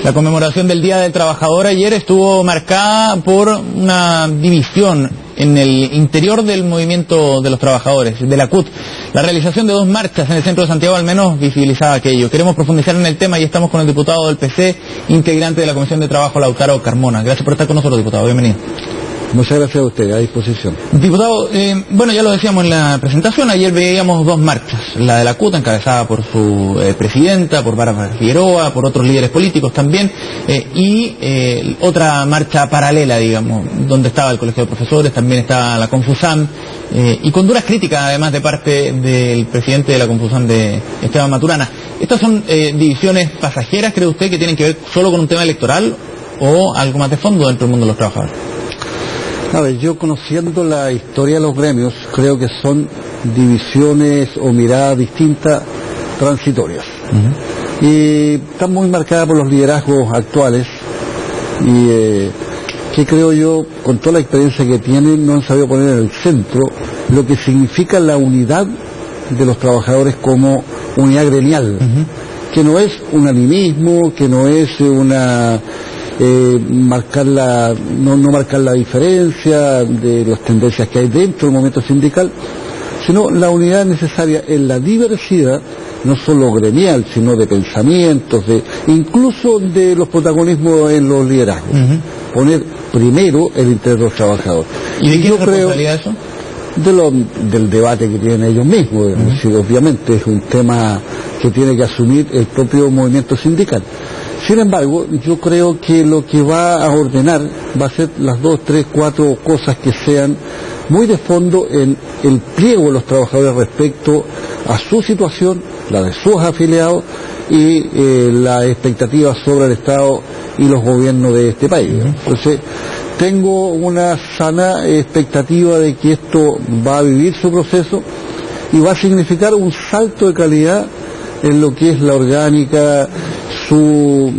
La conmemoración del Día del Trabajador ayer estuvo marcada por una división en el interior del movimiento de los trabajadores, de la CUT. La realización de 2 marchas en el centro de Santiago al menos visibilizaba aquello. Queremos profundizar en el tema y estamos con el diputado del PC, integrante de la Comisión de Trabajo, Lautaro Carmona. Gracias por estar con nosotros, diputado. Bienvenido. Muchas gracias a usted, a disposición. Diputado, bueno, ya lo decíamos en la presentación, ayer veíamos 2 marchas, la de la CUT encabezada por su presidenta, por Bárbara Figueroa, por otros líderes políticos también, y otra marcha paralela, digamos, donde estaba el Colegio de Profesores, también estaba la Confusam, y con duras críticas además de parte del presidente de la Confusam, de Esteban Maturana. ¿Estas son divisiones pasajeras, cree usted, que tienen que ver solo con un tema electoral o algo más de fondo dentro del mundo de los trabajadores? A ver, yo conociendo la historia de los gremios, creo que son divisiones o miradas distintas, transitorias. Y están muy marcadas por los liderazgos actuales y que creo yo, con toda la experiencia que tienen, no han sabido poner en el centro lo que significa la unidad de los trabajadores como unidad gremial, que no es un animismo, que no es una... no marcar la diferencia de las tendencias que hay dentro del movimiento sindical, sino la unidad necesaria en la diversidad, no solo gremial, sino de pensamientos, incluso de los protagonismos en los liderazgos. Poner primero el interés de los trabajadores. ¿Y de qué responsabilidad eso? Del debate que tienen ellos mismos. Obviamente es un tema que tiene que asumir el propio movimiento sindical. Sin embargo, yo creo que lo que va a ordenar va a ser las 2, 3, 4 cosas que sean muy de fondo en el pliego de los trabajadores respecto a su situación, la de sus afiliados y las expectativas sobre el Estado y los gobiernos de este país. Entonces, tengo una sana expectativa de que esto va a vivir su proceso y va a significar un salto de calidad en lo que es la orgánica, su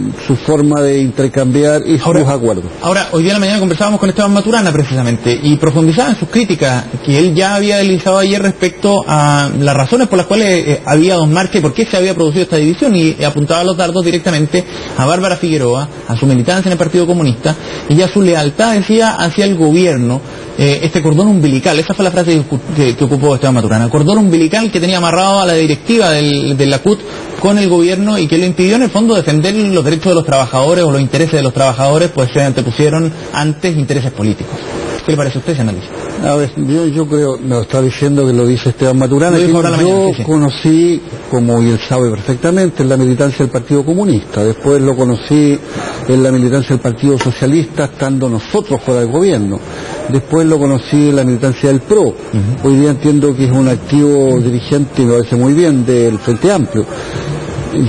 forma de intercambiar y sus acuerdos. Ahora, hoy día en la mañana conversábamos con Esteban Maturana precisamente y profundizaba en sus críticas que él ya había deslizado ayer respecto a las razones por las cuales había 2 marchas y por qué se había producido esta división, y apuntaba los dardos directamente a Bárbara Figueroa, a su militancia en el Partido Comunista y a su lealtad, decía, hacia el gobierno, este cordón umbilical. Esa fue la frase que ocupó Esteban Maturana, cordón umbilical que tenía amarrado a la directiva de la CUT con el gobierno y que lo impidió en el fondo defender los derechos de los trabajadores o los intereses de los trabajadores, pues se antepusieron antes intereses políticos. ¿Qué le parece a usted ese análisis? A ver, yo creo, me lo está diciendo que lo dice Esteban Maturana, que yo conocí, como él sabe perfectamente, en la militancia del Partido Comunista. Después lo conocí en la militancia del Partido Socialista, estando nosotros fuera del gobierno. Después lo conocí en la militancia del PRO. Hoy día entiendo que es un activo dirigente, y me parece muy bien, del Frente Amplio.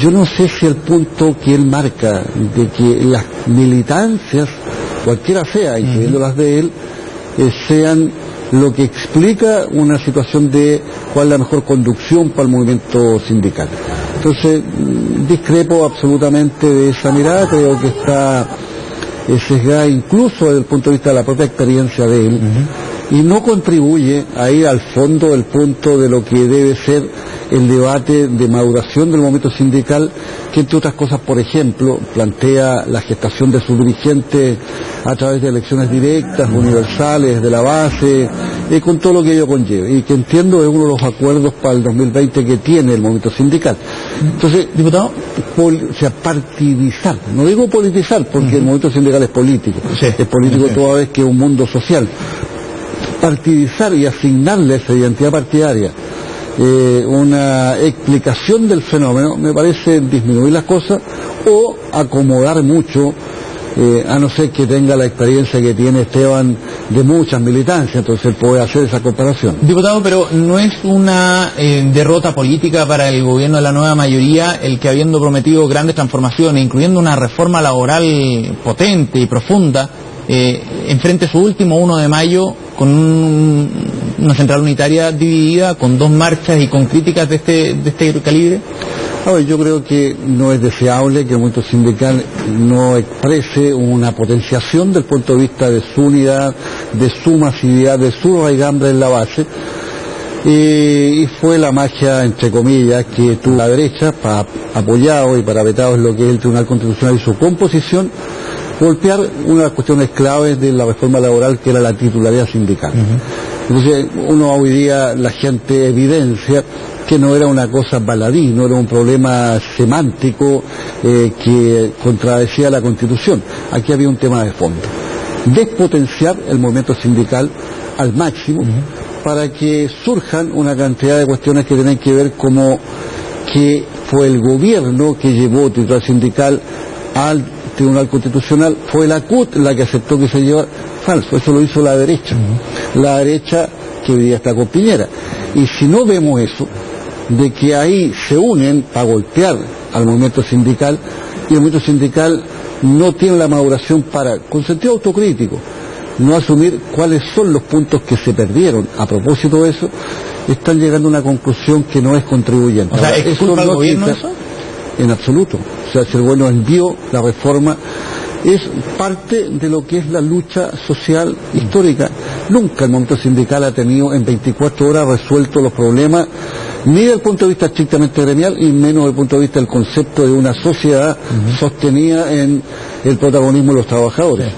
Yo no sé si el punto que él marca de que las militancias, cualquiera sea, incluyendo las de él, sean lo que explica una situación de cuál es la mejor conducción para el movimiento sindical. Entonces, discrepo absolutamente de esa mirada, creo que está sesgada incluso desde el punto de vista de la propia experiencia de él, y no contribuye a ir al fondo del punto de lo que debe ser el debate de maduración del movimiento sindical, que entre otras cosas, por ejemplo, plantea la gestación de sus dirigentes a través de elecciones directas, universales, de la base, con todo lo que ello conlleva, y que entiendo es uno de los acuerdos para el 2020 que tiene el movimiento sindical. Entonces, diputado, partidizar, no digo politizar, porque el movimiento sindical es político, es político toda vez que es un mundo social. Partidizar y asignarle esa identidad partidaria una explicación del fenómeno me parece disminuir las cosas o acomodar mucho, a no ser que tenga la experiencia que tiene Esteban de muchas militancias, entonces él puede hacer esa comparación. Diputado, pero ¿no es una derrota política para el gobierno de la nueva mayoría el que, habiendo prometido grandes transformaciones, incluyendo una reforma laboral potente y profunda, enfrente su último 1 de mayo con una central unitaria dividida, con 2 marchas y con críticas de este calibre? Yo creo que no es deseable que el movimiento sindical no exprese una potenciación del punto de vista de su unidad, de su masividad, de su raigambre en la base, y fue la magia, entre comillas, que tuvo la derecha, para apoyado y parapetado en lo que es el Tribunal Constitucional y su composición, golpear una de las cuestiones claves de la reforma laboral, que era la titularidad sindical. Entonces, hoy día la gente evidencia que no era una cosa baladí, no era un problema semántico que contradecía la Constitución. Aquí había un tema de fondo. Despotenciar el movimiento sindical al máximo para que surjan una cantidad de cuestiones que tienen que ver como que fue el gobierno que llevó titular sindical al Tribunal Constitucional, fue la CUT la que aceptó que se llevara. Falso, eso lo hizo la derecha. La derecha que hoy día está con Piñera. Y si no vemos eso, de que ahí se unen para golpear al movimiento sindical, y el movimiento sindical no tiene la maduración para, con sentido autocrítico, no asumir cuáles son los puntos que se perdieron a propósito de eso, están llegando a una conclusión que no es contribuyente. O sea, ¿es culpa del gobierno eso? En absoluto. O sea, si el gobierno envió la reforma, es parte de lo que es la lucha social histórica. Nunca el movimiento sindical ha tenido en 24 horas resuelto los problemas, ni desde el punto de vista estrictamente gremial, y menos desde el punto de vista del concepto de una sociedad sostenida en el protagonismo de los trabajadores.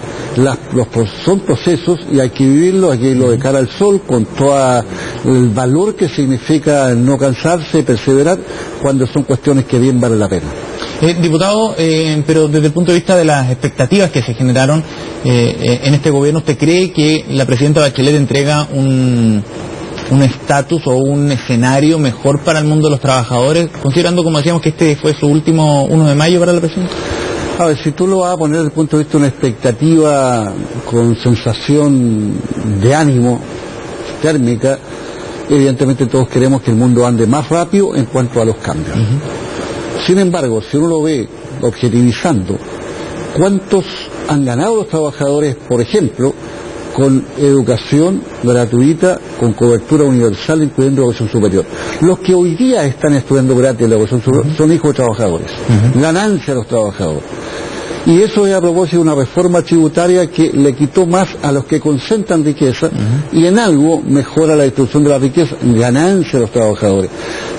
Son procesos y hay que vivirlos, hay que irlo de cara al sol, con todo el valor que significa no cansarse, perseverar, cuando son cuestiones que bien vale la pena. Diputado, pero desde el punto de vista de las expectativas que se generaron en este gobierno, ¿usted cree que la presidenta Bachelet entrega un estatus o un escenario mejor para el mundo de los trabajadores, considerando, como decíamos, que este fue su último 1 de mayo para la presidenta? A ver, si tú lo vas a poner desde el punto de vista de una expectativa con sensación de ánimo térmica, evidentemente todos queremos que el mundo ande más rápido en cuanto a los cambios. Sin embargo, si uno lo ve objetivizando, ¿cuántos han ganado los trabajadores, por ejemplo, con educación gratuita, con cobertura universal, incluyendo la educación superior? Los que hoy día están estudiando gratis la educación superior son hijos de trabajadores, ganancia a los trabajadores. Y eso es a propósito de una reforma tributaria que le quitó más a los que concentran riqueza y en algo mejora la distribución de la riqueza, ganancia a los trabajadores.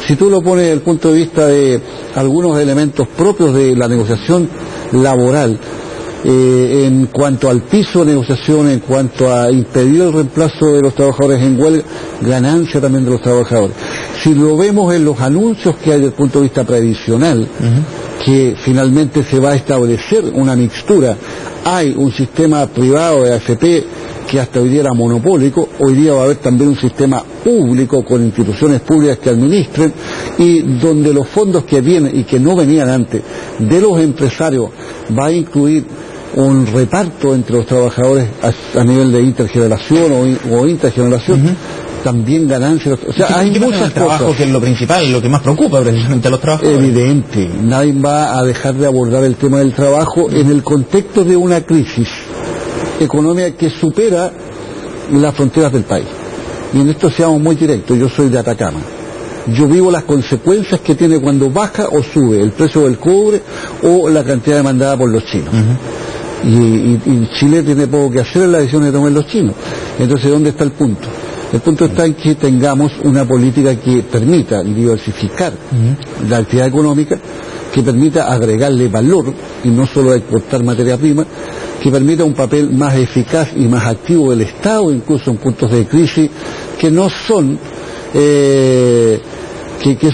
Si tú lo pones desde el punto de vista de algunos elementos propios de la negociación laboral, en cuanto al piso de negociación, en cuanto a impedir el reemplazo de los trabajadores en huelga, ganancia también de los trabajadores. Si lo vemos en los anuncios que hay desde el punto de vista previsional, que finalmente se va a establecer una mixtura, hay un sistema privado de AFP que hasta hoy día era monopólico, hoy día va a haber también un sistema público con instituciones públicas que administren, y donde los fondos que vienen y que no venían antes de los empresarios va a incluir un reparto entre los trabajadores a nivel de intergeneración o intergeneración, también ganancias. O sea, hay muchas cosas. Que es lo principal, lo que más preocupa precisamente a los trabajadores. Evidente, nadie va a dejar de abordar el tema del trabajo en el contexto de una crisis económica que supera las fronteras del país. Y en esto seamos muy directos, yo soy de Atacama. Yo vivo las consecuencias que tiene cuando baja o sube el precio del cobre o la cantidad demandada por los chinos. Y Chile tiene poco que hacer en la decisión de tomar los chinos. Entonces, ¿dónde está el punto? El punto está en que tengamos una política que permita diversificar la actividad económica, que permita agregarle valor y no solo exportar materia prima, que permita un papel más eficaz y más activo del Estado, incluso en puntos de crisis que no son, que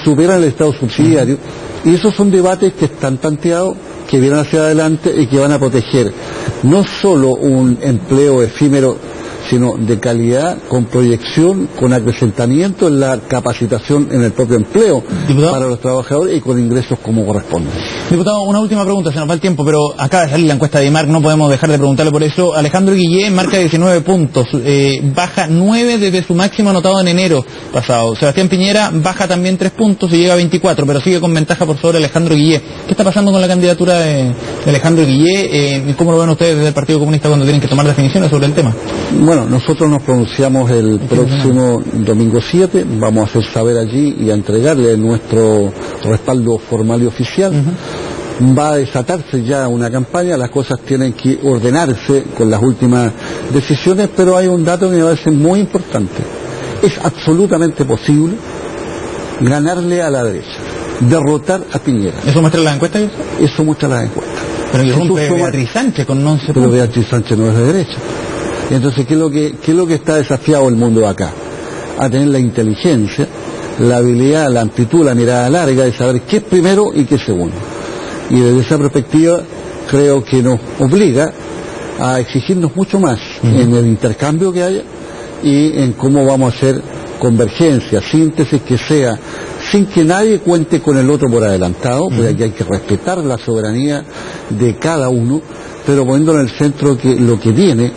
superan el Estado subsidiario. Y esos son debates que están planteados, que vienen hacia adelante y que van a proteger no solo un empleo efímero, sino de calidad, con proyección, con acrecentamiento en la capacitación en el propio empleo, ¿diputado?, para los trabajadores, y con ingresos como corresponde. Diputado, una última pregunta, se nos va el tiempo, pero acaba de salir la encuesta de IMARC, no podemos dejar de preguntarle por eso. Alejandro Guillé marca 19 puntos, baja 9 desde su máximo anotado en enero pasado. Sebastián Piñera baja también 3 puntos y llega a 24, pero sigue con ventaja por sobre Alejandro Guillé. ¿Qué está pasando con la candidatura de Alejandro Guillé? ¿Cómo lo ven ustedes desde el Partido Comunista cuando tienen que tomar definiciones sobre el tema? Bueno, nosotros nos pronunciamos el próximo domingo 7, vamos a hacer saber allí y a entregarle nuestro respaldo formal y oficial. Va a desatarse ya una campaña, las cosas tienen que ordenarse con las últimas decisiones, pero hay un dato que me parece muy importante. es absolutamente posible ganarle a la derecha, derrotar a Piñera. ¿Eso muestra la encuesta? Eso muestra la encuesta. Pero irrumpe Beatriz Sánchez con 11 puntos. Pero Beatriz Sánchez no es de derecha. Entonces, ¿qué es lo que está desafiado el mundo acá? A tener la inteligencia, la habilidad, la amplitud, la mirada larga de saber qué es primero y qué es segundo. Y desde esa perspectiva creo que nos obliga a exigirnos mucho más en el intercambio que haya y en cómo vamos a hacer convergencia, síntesis que sea sin que nadie cuente con el otro por adelantado, porque aquí hay que respetar la soberanía de cada uno, pero poniendo en el centro que lo que viene,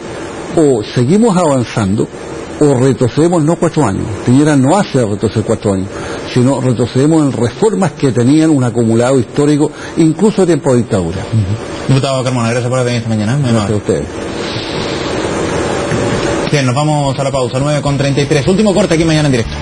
o seguimos avanzando, o retrocedemos no 4 años. Piñera no hace retroceder 4 años, sino retrocedemos en reformas que tenían un acumulado histórico, incluso de tiempo de dictadura. Diputado Carmona, gracias por venir esta mañana. Gracias a ustedes. Bien, nos vamos a la pausa, 9:33. Último corte aquí Mañana en Directo.